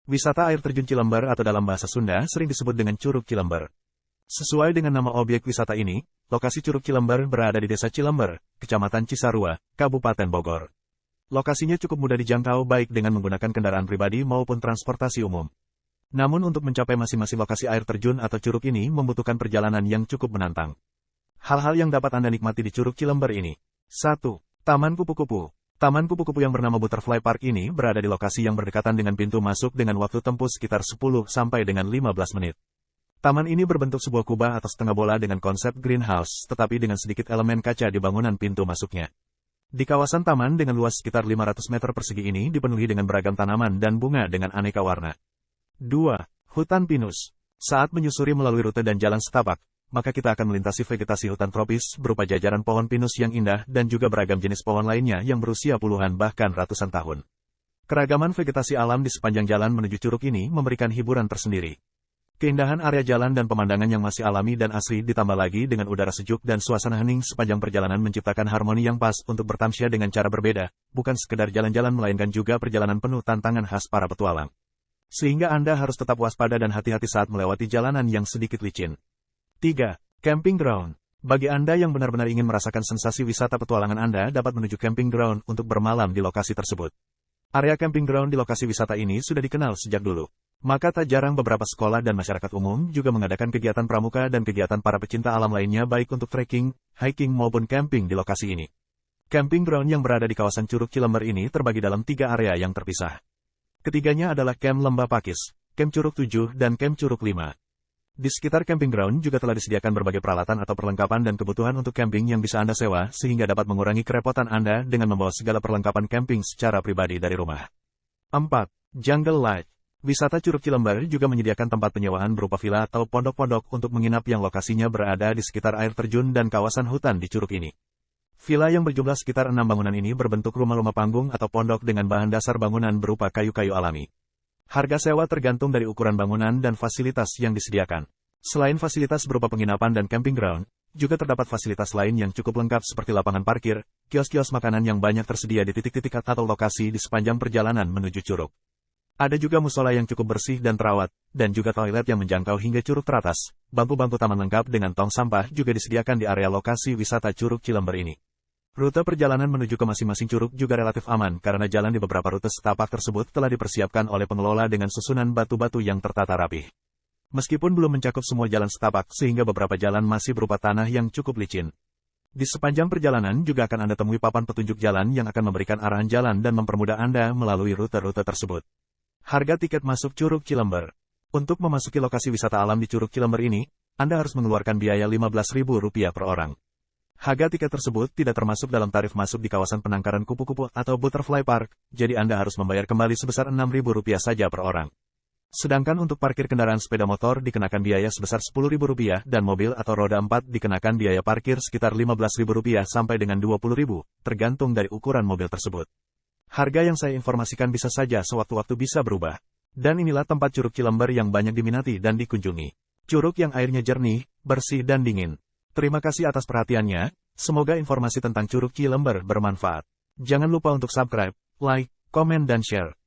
Wisata air terjun Cilember atau dalam bahasa Sunda sering disebut dengan Curug Cilember. Sesuai dengan nama objek wisata ini, lokasi Curug Cilember berada di Desa Cilember, Kecamatan Cisarua, Kabupaten Bogor. Lokasinya cukup mudah dijangkau baik dengan menggunakan kendaraan pribadi maupun transportasi umum. Namun untuk mencapai masing-masing lokasi air terjun atau curug ini membutuhkan perjalanan yang cukup menantang. Hal-hal yang dapat Anda nikmati di Curug Cilember ini. 1. Taman Kupu-Kupu. Taman kupu-kupu yang bernama Butterfly Park ini berada di lokasi yang berdekatan dengan pintu masuk dengan waktu tempuh sekitar 10 sampai dengan 15 menit. Taman ini berbentuk sebuah kubah atau setengah bola dengan konsep greenhouse, tetapi dengan sedikit elemen kaca di bangunan pintu masuknya. Di kawasan taman dengan luas sekitar 500 meter persegi ini dipenuhi dengan beragam tanaman dan bunga dengan aneka warna. 2. Hutan Pinus. Saat menyusuri melalui rute dan jalan setapak, maka kita akan melintasi vegetasi hutan tropis berupa jajaran pohon pinus yang indah dan juga beragam jenis pohon lainnya yang berusia puluhan bahkan ratusan tahun. Keragaman vegetasi alam di sepanjang jalan menuju curug ini memberikan hiburan tersendiri. Keindahan area jalan dan pemandangan yang masih alami dan asri ditambah lagi dengan udara sejuk dan suasana hening sepanjang perjalanan menciptakan harmoni yang pas untuk bertamsya dengan cara berbeda, bukan sekedar jalan-jalan melainkan juga perjalanan penuh tantangan khas para petualang. Sehingga Anda harus tetap waspada dan hati-hati saat melewati jalanan yang sedikit licin. 3. Camping Ground. Bagi Anda yang benar-benar ingin merasakan sensasi wisata petualangan, Anda dapat menuju camping ground untuk bermalam di lokasi tersebut. Area camping ground di lokasi wisata ini sudah dikenal sejak dulu. Maka tak jarang beberapa sekolah dan masyarakat umum juga mengadakan kegiatan pramuka dan kegiatan para pecinta alam lainnya baik untuk trekking, hiking maupun camping di lokasi ini. Camping ground yang berada di kawasan Curug Cilember ini terbagi dalam 3 area yang terpisah. Ketiganya adalah Camp Lembah Pakis, Camp Curug 7, dan Camp Curug 5. Di sekitar camping ground juga telah disediakan berbagai peralatan atau perlengkapan dan kebutuhan untuk camping yang bisa Anda sewa sehingga dapat mengurangi kerepotan Anda dengan membawa segala perlengkapan camping secara pribadi dari rumah. 4. Jungle Lodge. Wisata Curug Cilember juga menyediakan tempat penyewaan berupa villa atau pondok-pondok untuk menginap yang lokasinya berada di sekitar air terjun dan kawasan hutan di curug ini. Villa yang berjumlah sekitar 6 bangunan ini berbentuk rumah-rumah panggung atau pondok dengan bahan dasar bangunan berupa kayu-kayu alami. Harga sewa tergantung dari ukuran bangunan dan fasilitas yang disediakan. Selain fasilitas berupa penginapan dan camping ground, juga terdapat fasilitas lain yang cukup lengkap seperti lapangan parkir, kios-kios makanan yang banyak tersedia di titik-titik atau lokasi di sepanjang perjalanan menuju curug. Ada juga musola yang cukup bersih dan terawat, dan juga toilet yang menjangkau hingga curug teratas. Bangku-bangku taman lengkap dengan tong sampah juga disediakan di area lokasi wisata Curug Cilember ini. Rute perjalanan menuju ke masing-masing curug juga relatif aman karena jalan di beberapa rute setapak tersebut telah dipersiapkan oleh pengelola dengan susunan batu-batu yang tertata rapih. Meskipun belum mencakup semua jalan setapak sehingga beberapa jalan masih berupa tanah yang cukup licin. Di sepanjang perjalanan juga akan Anda temui papan petunjuk jalan yang akan memberikan arahan jalan dan mempermudah Anda melalui rute-rute tersebut. Harga tiket masuk Curug Cilember. Untuk memasuki lokasi wisata alam di Curug Cilember ini, Anda harus mengeluarkan biaya Rp15.000 per orang. Harga tiket tersebut tidak termasuk dalam tarif masuk di kawasan penangkaran kupu-kupu atau Butterfly Park, jadi Anda harus membayar kembali sebesar Rp6.000 saja per orang. Sedangkan untuk parkir kendaraan sepeda motor dikenakan biaya sebesar Rp10.000 dan mobil atau roda 4 dikenakan biaya parkir sekitar Rp15.000 sampai dengan Rp20.000, tergantung dari ukuran mobil tersebut. Harga yang saya informasikan bisa saja sewaktu-waktu bisa berubah. Dan inilah tempat Curug Cilember yang banyak diminati dan dikunjungi. Curug yang airnya jernih, bersih dan dingin. Terima kasih atas perhatiannya, semoga informasi tentang Curug Cilember bermanfaat. Jangan lupa untuk subscribe, like, komen dan share.